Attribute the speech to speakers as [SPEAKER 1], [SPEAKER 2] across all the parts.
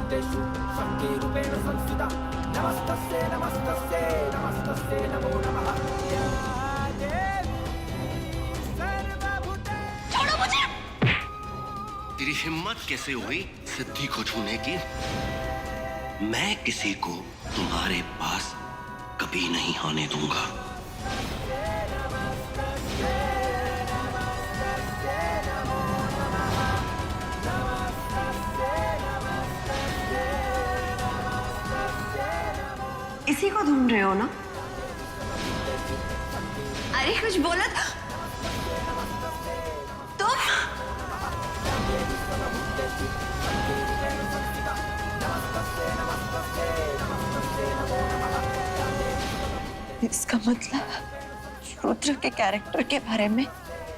[SPEAKER 1] सर्वभूतेषु शक्तिरूपेण संस्थिता नमस्तस्यै नमस्तस्यै नमस्तस्यै नमो नमः या देवी सर्वभूतेषु।
[SPEAKER 2] छोड़ो मुझे।
[SPEAKER 3] तेरी हिम्मत कैसे हुई सिद्धि को छूने की? मैं किसी को तुम्हारे पास कभी नहीं आने दूंगा।
[SPEAKER 2] इसी को ढूंढ रहे हो ना? अरे कुछ बोला था तुम। इसका मतलब रुद्र के कैरेक्टर के बारे में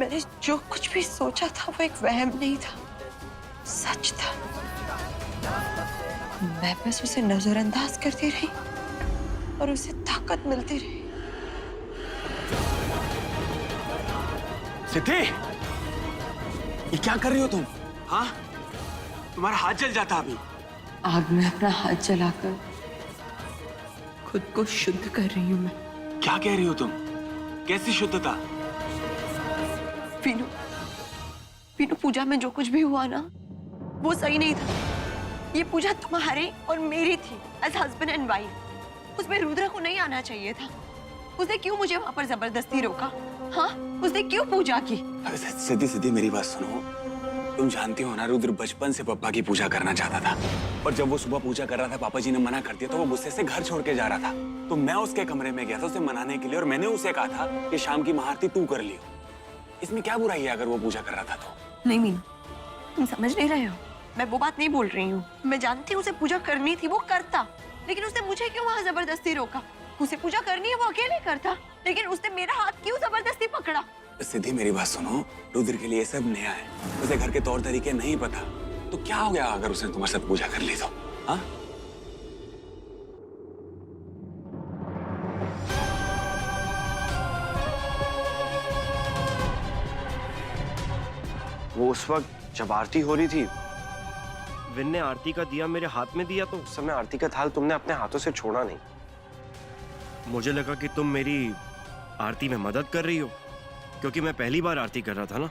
[SPEAKER 2] मैंने जो कुछ भी सोचा था वो एक वहम नहीं था, सच था। मैं बस उसे नजरअंदाज करती रही और उसे ताकत मिलती रही।
[SPEAKER 4] सिद्धि, ये क्या कर रही हो तुम? हाँ, तुम्हारा हाथ जल जाता अभी।
[SPEAKER 2] आग में अपना हाथ जलाकर खुद को शुद्ध कर रही हूँ मैं।
[SPEAKER 4] क्या कह रही हो तुम? कैसी शुद्धता?
[SPEAKER 2] पीनू, पीनू, पूजा में जो कुछ भी हुआ ना वो सही नहीं था। ये पूजा तुम्हारी और मेरी थी एज हस्बैंड एंड वाइफ। उसमें रुद्र को नहीं आना चाहिए था। उसने क्यों मुझे वहां पर जबरदस्ती रोका? हाँ, उसने क्यों पूजा की?
[SPEAKER 4] सिद्धि सिद्धि मेरी बात सुनो। तुम जानती हो ना, रुद्र बचपन से पापा की पूजा करना चाहता था और जब वो सुबह पूजा कर रहा था पापा जी ने मना कर दिया तो वो गुस्से से घर छोड़ के जा रहा था। तो मैं उसके कमरे में गया था उसे मनाने के लिए और मैंने उसे कहा था कि शाम की महाआरती तू कर लियो। इसमें क्या बुराई है अगर वो पूजा कर रहा था तो?
[SPEAKER 2] नहीं मीनू, तुम समझ नहीं रहे हो। मैं वो बात नहीं बोल रही हूँ। मैं जानती हूँ उसे पूजा करनी थी, वो करता, लेकिन उसने मुझे क्यों वहां जबरदस्ती रोका? उसे पूजा करनी है वो अकेले करता, लेकिन उसने मेरा हाथ क्यों जबरदस्ती पकड़ा?
[SPEAKER 4] सिद्धि मेरी बात सुनो, रुद्र के लिए सब नया है, उसे घर के तौर तरीके नहीं पता। तो क्या हो गया अगर उसने तुम्हारे साथ पूजा कर ली तो? हाँ?
[SPEAKER 5] वो उस वक्त जब आरती हो रही थी, विन ने आरती का दिया मेरे हाथ में दिया तो उस समय आरती का थाल तुमने अपने हाथों से छोड़ा नहीं। मुझे लगा कि तुम मेरी आरती में मदद कर रही हो क्योंकि मैं पहली बार आरती कर रहा था ना।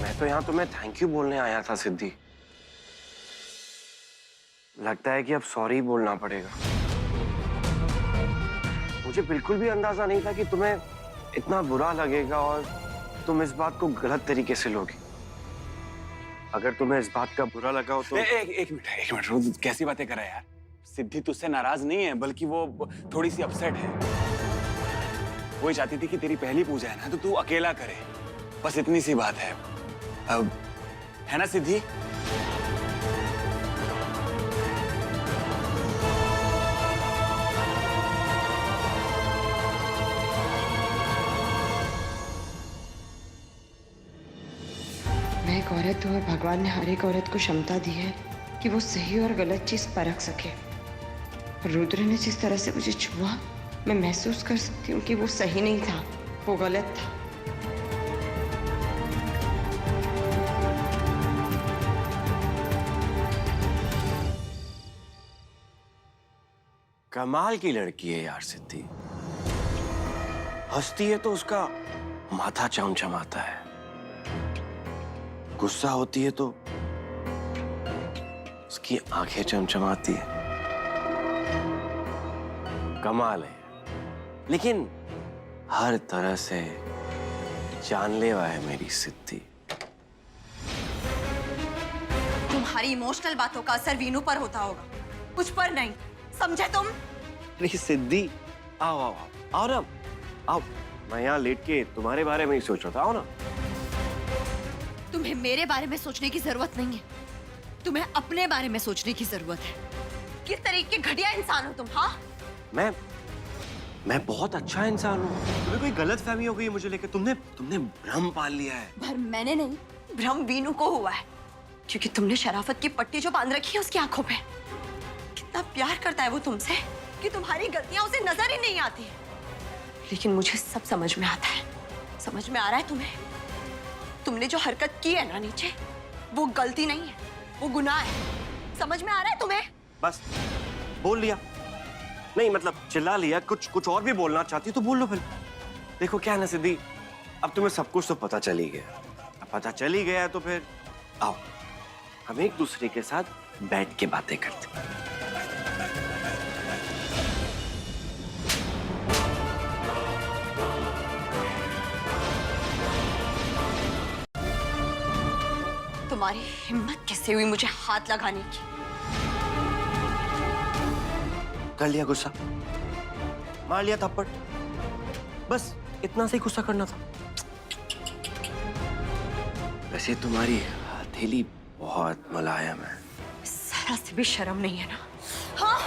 [SPEAKER 5] मैं तो यहाँ तुम्हें थैंक यू बोलने आया था सिद्धि। लगता है कि अब सॉरी बोलना पड़ेगा। मुझे बिल्कुल भी अंदाजा नहीं था कि तुम्हें इतना बुरा लगेगा और तुम इस बात को गलत तरीके से लोगे। अगर तुम्हें इस बात का बुरा लगा हो तो
[SPEAKER 4] एक मिनट रुद्र, कैसी बातें कर रहा है यार? सिद्धि तुझसे नाराज नहीं है, बल्कि वो थोड़ी सी अपसेट है। वो चाहती थी कि तेरी पहली पूजा है ना तो तू अकेला करे, बस इतनी सी बात है। अब है ना सिद्धि?
[SPEAKER 6] मैं एक औरत हूँ और भगवान ने हर एक औरत को क्षमता दी है कि वो सही और गलत चीज परख सके। रुद्र ने जिस तरह से मुझे छुआ, मैं महसूस कर सकती हूँ कि वो सही नहीं था, वो गलत था।
[SPEAKER 5] कमाल की लड़की है यार सिद्धि। हंसती है तो उसका माथा चमचमाता है, गुस्सा होती है तो उसकी आंखें चमचमाती है। कमाल है, लेकिन हर तरह से जानलेवा है मेरी सिद्धि।
[SPEAKER 2] तुम्हारी इमोशनल बातों का असर वीनू पर होता होगा, कुछ पर नहीं, समझे तुम?
[SPEAKER 5] अरे सिद्धि, आओ आओ आओ ना, आओ। मैं यहाँ लेट के तुम्हारे बारे में ही सोच रहा था, आओ ना।
[SPEAKER 2] तुम्हें मेरे बारे में सोचने की जरूरत नहीं है, तुम्हें अपने बारे में सोचने की जरूरत है। किस तरीके के घटिया इंसान हो तुम? हाँ,
[SPEAKER 5] मैं बहुत अच्छा इंसान हूँ। तुम्हें कोई गलत फहमी हो गई है मुझे लेकर। तुमने भ्रम पाल लिया है।
[SPEAKER 2] पर मैंने नहीं, भ्रम वीनू को हुआ है, क्योंकि तुमने शराफत की पट्टी जो बांध रखी है उसकी आंखों पे। कितना प्यार करता है वो तुमसे कि तुम्हारी गलतियां उसे नजर ही नहीं आती। लेकिन मुझे सब समझ में आता है। समझ में आ रहा है तुम्हें? तुमने जो हरकत की है ना नीचे, वो गलती नहीं है, वो गुनाह है। समझ में आ रहा है तुम्हें?
[SPEAKER 5] बस बोल लिया, नहीं मतलब चिल्ला लिया। कुछ और भी बोलना चाहती तो बोल लो फिर। देखो क्या है ना सिद्धि, अब तुम्हें सब कुछ तो पता चल ही गया। अब पता चल ही गया तो फिर आओ हम एक दूसरे के साथ बैठ के बातें करते हैं।
[SPEAKER 2] तुम्हारी हिम्मत कैसे हुई मुझे हाथ लगाने की?
[SPEAKER 5] कर लिया गुस्सा, मार लिया थप्पड़, बस इतना से ही गुस्सा करना था। वैसे तुम्हारी हथेली बहुत मुलायम है।
[SPEAKER 2] जरा से भी शर्म नहीं है ना? हाँ?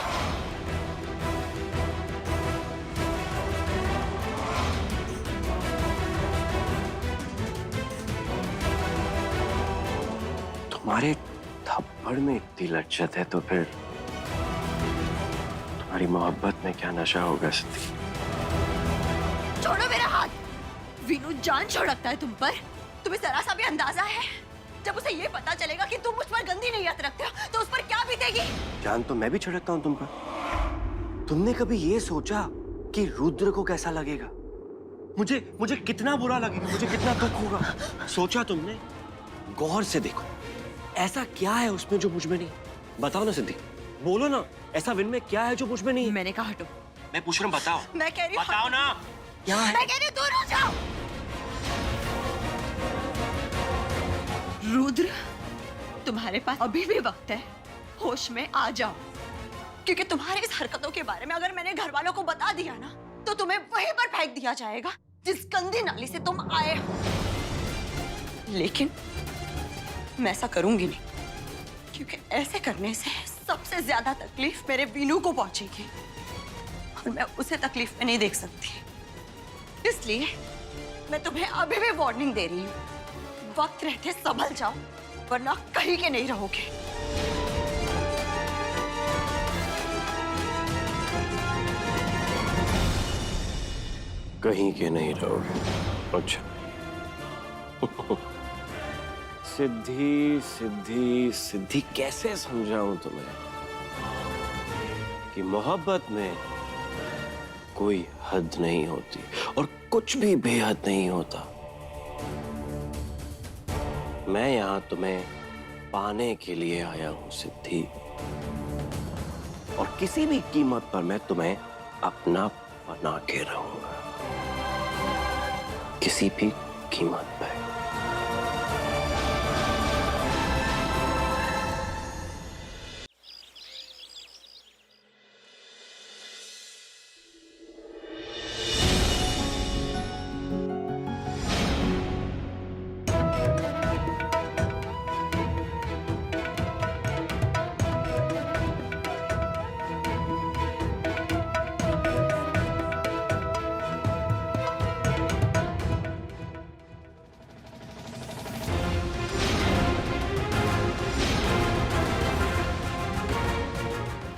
[SPEAKER 5] तुम्हारे थप्पड़ में इतनी लज्जत है तो फिर तुम्हारी मोहब्बत में क्या नशा होगा सिद्धि?
[SPEAKER 2] छोड़ो मेरा हाथ। वीनू जान छिड़कता है तुम पर। तुम्हें जरा सा भी अंदाजा है? जब उसे ये पता चलेगा कि तुम मुझ पर गंदी नीयत रखते हो तो उस पर क्या बीतेगी?
[SPEAKER 5] जान तो मैं भी छिड़कता हूँ तुम पर। तुमने कभी ये सोचा कि रुद्र को कैसा लगेगा? मुझे कितना बुरा लगेगा, मुझे कितना दुख होगा? सोचा तुमने? गौर से देखो, ऐसा क्या है उसमें जो मुझ में नहीं? बताओ ना सिद्धि, बोलो ना, ऐसा विन में क्या है जो मुझ में नहीं?
[SPEAKER 2] मैंने कहा हटो।
[SPEAKER 5] मैं पूछ रहा हूँ, बताओ।
[SPEAKER 2] मैं कह रही हूँ
[SPEAKER 5] बताओ ना क्या है?
[SPEAKER 2] मैं कह रही हूँ दूर हो जाओ। रुद्र, तुम्हारे पास अभी भी वक्त है, होश में आ जाओ। क्योंकि तुम्हारे इस हरकतों के बारे में अगर मैंने घर वालों को बता दिया ना तो तुम्हें वहीं पर फेंक दिया जाएगा जिस गंदी नाली से तुम आए हो। लेकिन मैं ऐसा करूंगी नहीं, क्योंकि ऐसे करने से सबसे ज्यादा तकलीफ मेरे वीनू को पहुंचेगी और मैं उसे तकलीफ में नहीं देख सकती। इसलिए मैं तुम्हें अभी भी वार्निंग दे रही हूँ, वक्त रहते संभल जाओ वरना कहीं के नहीं रहोगे।
[SPEAKER 5] कहीं के नहीं रहोगे? अच्छा। सिद्धि सिद्धि सिद्धि कैसे समझाऊं तुम्हें कि मोहब्बत में कोई हद नहीं होती और कुछ भी बेहद नहीं होता। मैं यहां तुम्हें पाने के लिए आया हूं सिद्धि, और किसी भी कीमत पर मैं तुम्हें अपना बना के रहूंगा, किसी भी कीमत पर।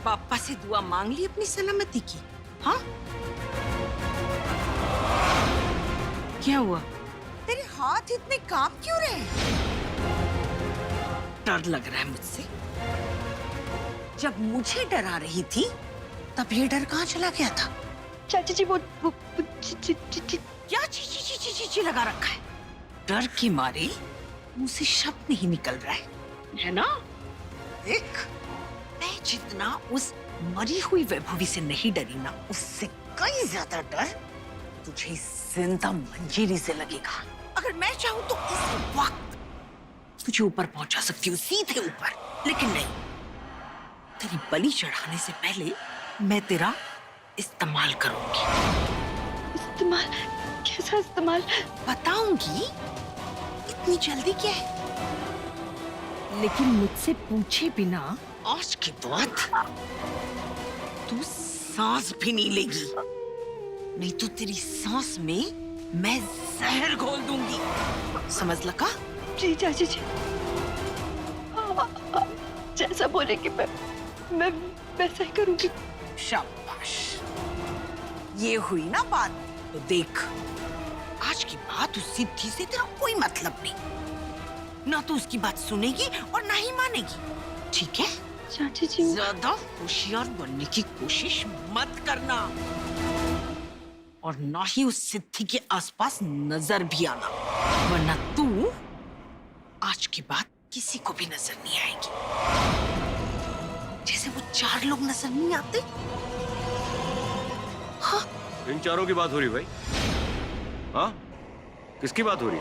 [SPEAKER 7] पापा से दुआ मांग ली अपनी सलामती की? हाँ, क्या हुआ? तेरे हाथ इतने कांप क्यों रहे? डर लग रहा है मुझसे। जब मुझे डरा रही थी तब ये डर कहाँ चला गया था?
[SPEAKER 2] चाची जी वो
[SPEAKER 7] क्या ची लगा रखा है? डर के मारे मुंह से शब्द नहीं निकल रहा है ना? देख, मैं जितना उस मरी हुई वैभवी से नहीं डरी ना, उससे कई ज्यादा डर तुझे इस जिंदा मंजीरी से लगेगा। अगर मैं चाहूं तो इस वक्त तुझे ऊपर पहुंचा सकती हूँ, सीधे ऊपर। लेकिन नहीं, तेरी बलि चढ़ाने से पहले मैं तेरा इस्तेमाल करूंगी।
[SPEAKER 2] इस्तेमाल? कैसा इस्तेमाल?
[SPEAKER 7] बताऊंगी। इतनी जल्दी क्या है? लेकिन मुझसे पूछे बिना आज के बाद तू सांस भी नहीं लेगी, नहीं तो तेरी सांस में मैं जहर घोल दूंगी। समझ लगा?
[SPEAKER 2] जी चाची जी, जैसा बोलेंगे मैं वैसा ही करूंगी।
[SPEAKER 7] शाबाश, ये हुई ना बात। तो देख, आज की बात उस सिद्धि से तेरा कोई मतलब नहीं। ना तो उसकी बात सुनेगी और ना ही मानेगी, ठीक है?
[SPEAKER 2] चाची जी
[SPEAKER 7] ज्यादा होशियार बनने की कोशिश मत करना और ना ही उस सिद्धि के आसपास नजर भी आना, वरना तू आज की बात किसी को भी नजर नहीं आएगी, जैसे वो 4 लोग नजर नहीं आते। हाँ,
[SPEAKER 5] इन चारों की बात हो रही भाई? हाँ, किसकी बात हो रही?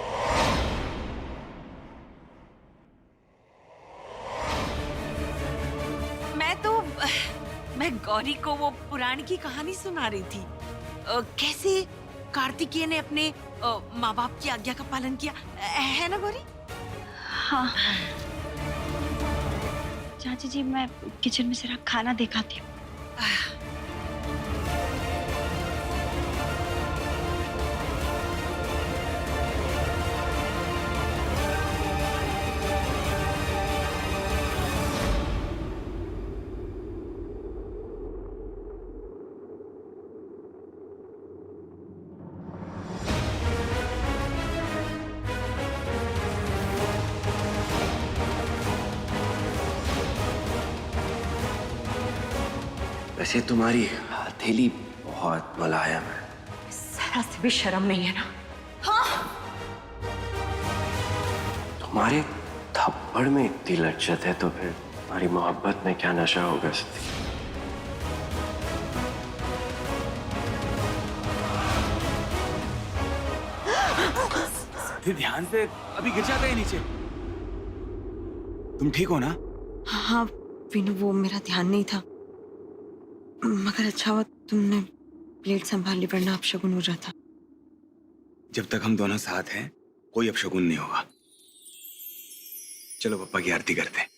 [SPEAKER 7] मैं गौरी को वो पुराण की कहानी सुना रही थी। कैसे कार्तिकेय ने अपने माँ बाप की आज्ञा का पालन किया, है ना गौरी?
[SPEAKER 2] हाँ चाची जी, मैं किचन में जरा खाना दिखाती हूँ।
[SPEAKER 3] वैसे तुम्हारी हथेली बहुत मुलायम है।
[SPEAKER 2] जरा से भी शर्म नहीं है ना?
[SPEAKER 3] तुम्हारे थप्पड़ में इतनी लज्जत है तो फिर तुम्हारी मोहब्बत में क्या नशा होगा सिद्धि?
[SPEAKER 4] ध्यान से, अभी गिर जाते हैं नीचे। तुम ठीक हो ना?
[SPEAKER 6] हाँ विनू, वो मेरा ध्यान नहीं था, मगर अच्छा हुआ तुमने प्लेट संभाली, वरना अपशगुन हो जाता।
[SPEAKER 4] जब तक हम दोनों साथ हैं कोई अपशगुन नहीं होगा। चलो पप्पा की आरती करते हैं।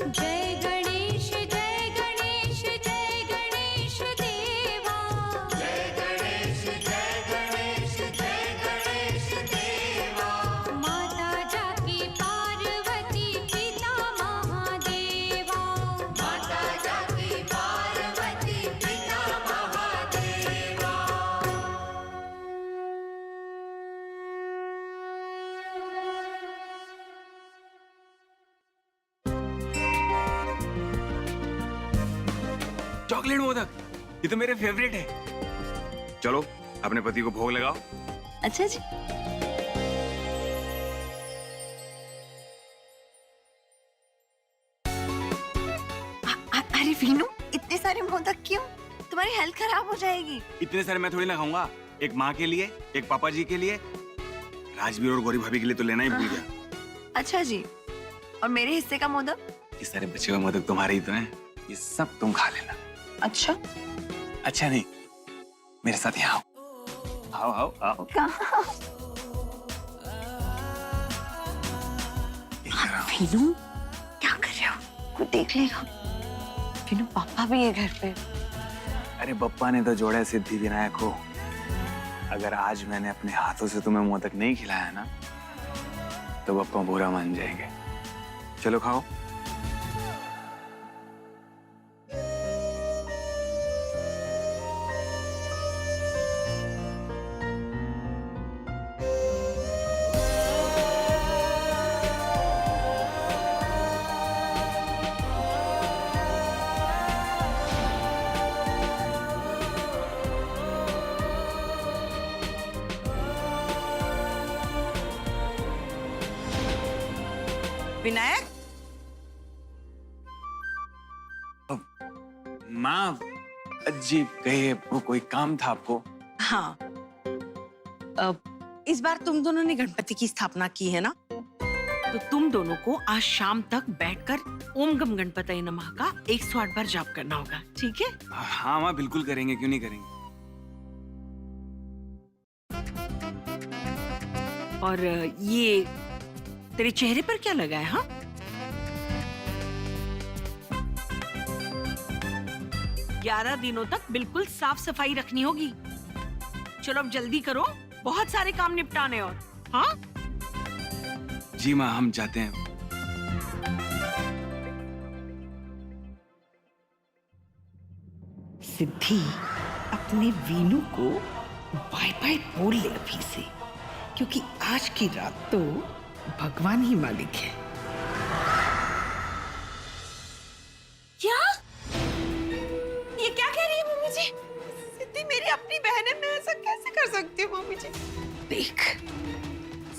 [SPEAKER 1] जय गणेश देवा। जय गणेश देवा। माता जाकी पार्वती पिता महादेवा। माता जाकी पार्वती पिता महादेवा।
[SPEAKER 4] चॉकलेट मोदक, ये तो मेरे फेवरेट है। चलो अपने पति को भोग लगाओ।
[SPEAKER 2] अच्छा जी। अरे वीनू, इतने सारे मोदक क्यों? तुम्हारी हेल्थ खराब हो जाएगी।
[SPEAKER 4] इतने सारे मैं थोड़ी ना खाऊंगा। एक माँ के लिए, एक पापा जी के लिए, राजवीर और गौरी भाभी के लिए तो लेना ही भूल गया।
[SPEAKER 2] अच्छा जी, और मेरे हिस्से का मोदक?
[SPEAKER 4] ये सारे बचे हुए मोदक तुम्हारे ही तो हैं। ये सब तुम खा लेना।
[SPEAKER 2] अच्छा।
[SPEAKER 4] अच्छा नहीं, मेरे साथ यहाँ आओ। आओ आओ आओ।
[SPEAKER 2] कहाँ?
[SPEAKER 4] इधर आओ।
[SPEAKER 2] वीनू, क्या कर रहे हो? कोई देख लेगा। वीनू, पापा भी है घर पे।
[SPEAKER 4] अरे बप्पा ने तो जोड़ा है सिद्धि विनायक को। अगर आज मैंने अपने हाथों से तुम्हें मोदक नहीं खिलाया ना, तो बप्पा बुरा मान जाएंगे। चलो खाओ।
[SPEAKER 7] विनायक,
[SPEAKER 4] माँ जी कहिए, वो कोई काम था आपको?
[SPEAKER 7] हाँ, इस बार तुम दोनों ने गणपति की स्थापना की है ना, तो तुम दोनों को आज शाम तक बैठकर ओम गम गणपतये नमः का 108 बार जाप करना होगा, ठीक है?
[SPEAKER 4] हाँ माँ, बिल्कुल करेंगे, क्यों नहीं करेंगे।
[SPEAKER 7] और ये तेरे चेहरे पर क्या लगा है? हाँ, 11 दिनों तक बिल्कुल साफ सफाई रखनी होगी। चलो अब जल्दी करो, बहुत सारे काम निपटाने और। हाँ
[SPEAKER 4] जी माँ, हम जाते हैं।
[SPEAKER 7] सिद्धि अपने वीनू को बाय बाय बोल ले अभी से, क्योंकि आज की रात तो भगवान ही मालिक है।
[SPEAKER 2] क्या? ये क्या कह रही है मम्मी जी? सिद्धि मेरी अपनी बहन है, मैं ऐसा कैसे कर सकती हूँ मम्मी जी?
[SPEAKER 7] देख,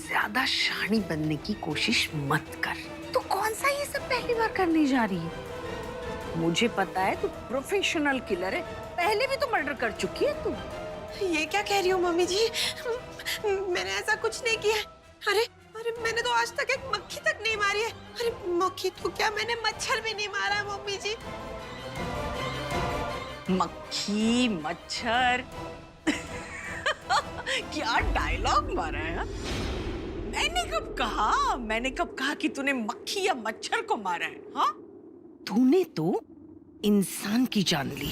[SPEAKER 7] ज्यादा शानी बनने की कोशिश मत कर। तू कौन सा ये सब पहली बार करने जा रही है? मुझे पता है तू प्रोफेशनल किलर है, पहले भी तो मर्डर कर चुकी है तू।
[SPEAKER 2] ये क्या कह रही हो मम्मी जी? मैंने ऐसा कुछ नहीं किया। अरे अरे मैंने तो आज तक एक मक्खी तक नहीं मारी है। अरे मक्खी तो क्या, मैंने मच्छर भी नहीं मारा है मम्मी जी।
[SPEAKER 7] मक्खी मच्छर क्या डायलॉग मारा है? मैंने कब कहा कि तूने मक्खी या मच्छर को मारा है? हाँ, तूने तो इंसान की जान ली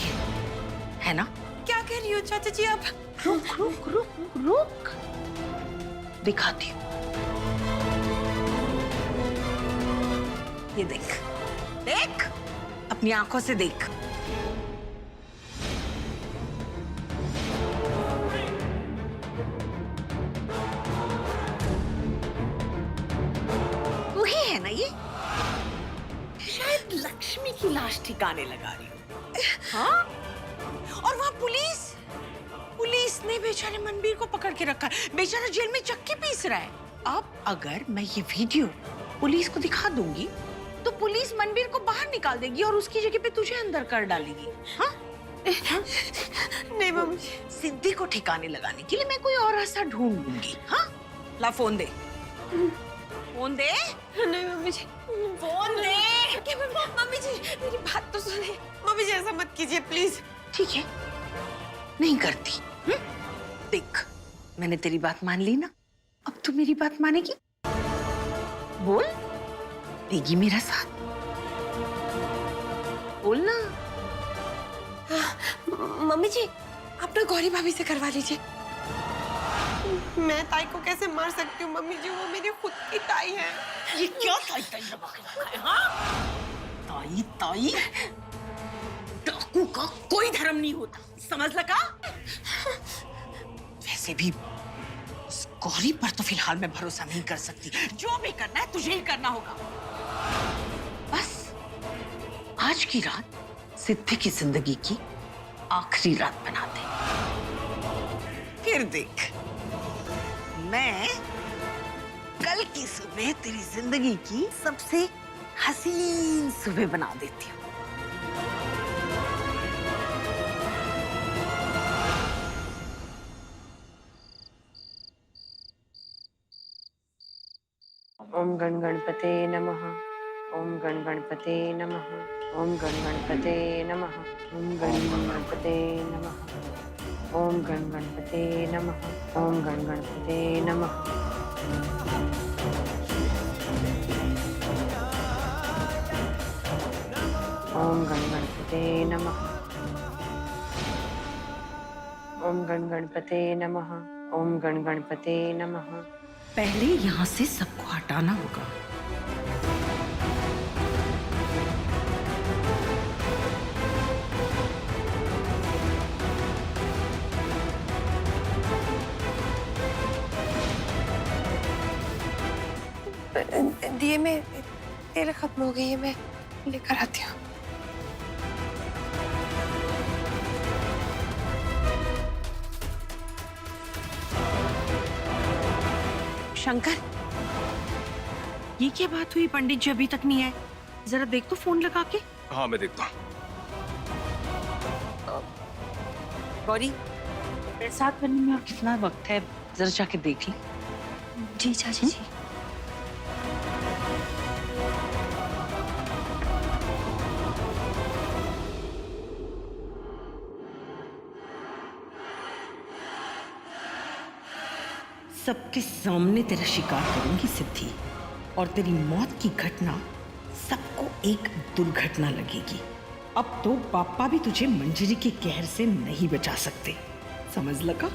[SPEAKER 7] है ना?
[SPEAKER 2] क्या कह रही हो चाचा जी आप?
[SPEAKER 7] रुक रुक रुक रुक, दिखाती हूँ। ये देख, देख अपनी आंखों से देख। वही है ना ये? शायद लक्ष्मी की लाश ठिकाने लगा रही हूँ। हाँ? और वहाँ पुलिस ने बेचारे मनबीर को पकड़ के रखा है। बेचारा जेल में चक्की पीस रहा है। अब अगर मैं ये वीडियो पुलिस को दिखा दूंगी तो पुलिस मनबीर को बाहर निकाल देगी और उसकी जगह पे तुझे अंदर कर डालेगी। हाँ?
[SPEAKER 2] नहीं मम्मी,
[SPEAKER 7] सिद्धि को ठिकाने लगाने के लिए मैं कोई और रास्ता ढूंढ लूंगी। हाँ, ला फोन दे, फोन दे।
[SPEAKER 2] नहीं मम्मी जी,
[SPEAKER 7] फोन दे।
[SPEAKER 2] मम्मी जी मेरी बात तो सुने। मम्मी जी ऐसा मत कीजिए प्लीज।
[SPEAKER 7] ठीक है, नहीं करती। देख, मैंने तेरी बात मान ली ना, अब तू मेरी बात मानेगी? बोल, देगी मेरा साथ? बोल ना।
[SPEAKER 2] मम्मी जी आप ना गौरी भाभी से करवा लीजिए। मैं ताई को कैसे मार सकती हूँ मम्मी जी, वो मेरी खुद की ताई है।
[SPEAKER 7] ये क्या ताई ताई लगा के रखा है? हाँ? ताई ताई, डाकू का कोई धर्म नहीं होता, समझ लगा? वैसे भी उस गौरी पर तो फिलहाल मैं भरोसा नहीं कर सकती। जो भी करना है तुझे ही करना होगा। बस आज की रात सिद्धि की जिंदगी की आखिरी रात बना दे, फिर देख मैं कल की सुबह तेरी जिंदगी की सबसे हसीन सुबह बना देती हूँ।
[SPEAKER 6] ओम गण गणपते नमः। ओम गण गणपते नमः। ओम गण गणपते नमः। ओम गण गणपते नमः। ओम गण गणपते नमः। ओम गण गणपते नमः। ओम गण गणपते नमः। ओम गण गणपते नमः। ओम गण गणपते नमः।
[SPEAKER 7] पहले यहाँ से सबको हटाना होगा।
[SPEAKER 2] दिए में तेल खत्म हो गई है, मैं लेकर आती हूँ।
[SPEAKER 7] शंकर, ये क्या बात हुई? पंडित जी अभी तक नहीं आए, जरा देख तो फोन लगा के।
[SPEAKER 4] हाँ मैं देखता हूँ।
[SPEAKER 7] गौरी, मेरे साथ बनने में और कितना वक्त है, जरा जाके देख ली।
[SPEAKER 2] जी चाची जी।
[SPEAKER 7] सबके सामने तेरा शिकार करूंगी सिद्धि, और तेरी मौत की घटना सबको एक दुर्घटना लगेगी। अब तो पापा भी तुझे मंजरी के कहर से नहीं बचा सकते, समझ लगा?